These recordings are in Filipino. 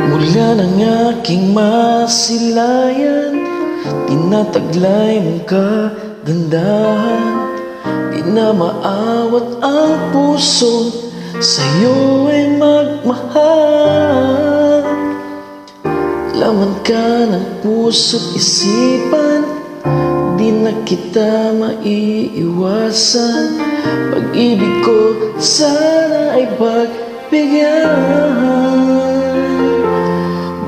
Mula ng aking masilayan, tinataglay mong kagandahan. Di na maawat ang puso, sa'yo ay magmahal. Laman ka ng puso't isipan, di na kita maiiwasan. Pag-ibig ko sana ay pagbigyan.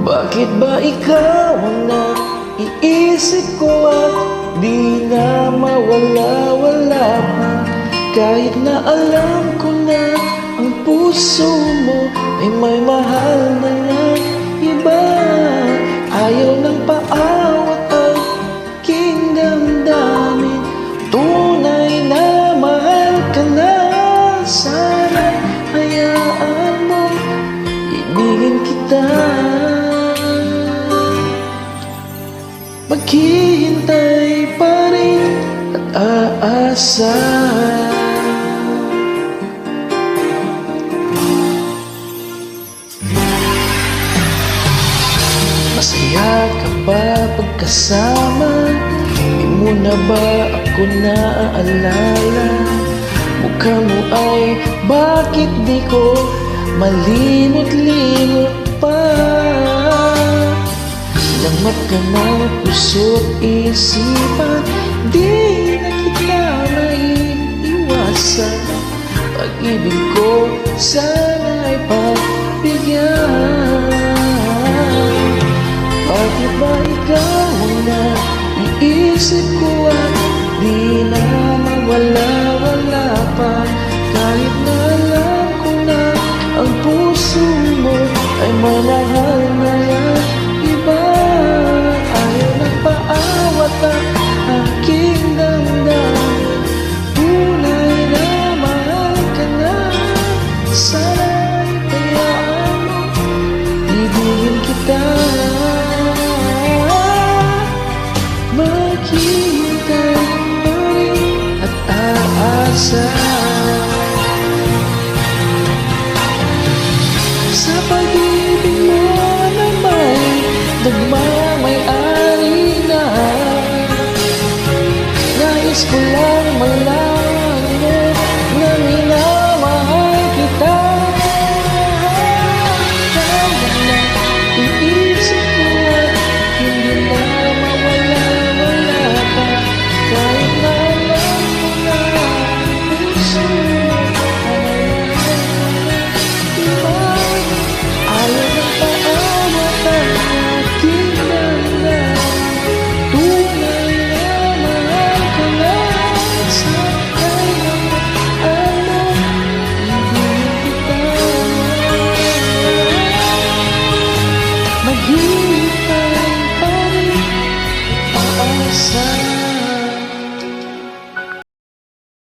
Bakit ba ikaw ang naiisip ko at di na mawala-wala pa? Kahit na alam ko na ang puso mo ay may mahal na ng iba. Ayaw ng paawat ang aking damdamin, tunay na mahal ka na. Sana'y hayaan mo, ibigin kita. Maghihintay pa rin at aasa. Masaya ka ba pagkasama? Di mo na ba ako naaalala? Mukha mo ay bakit di ko malimot-limot pa? Lamat ka ng puso't isipan, di na kita maiiwasan. Pag-ibig ko sana ay pagbigyan. Bakit ba ikaw ang naiisip ko at di na mawala-wala pa? Kahit na alam ko na ang puso mo ay manahal na yan iba. Ayaw nagpaawat ang aking damdamin, tunay na mahal ka na. Sana'y hayaan mo, ibigin kita. Maghihintay pa rin at aasa. Sa pag-ibig mo na may nagmamay-ari na, nais ko lang malaman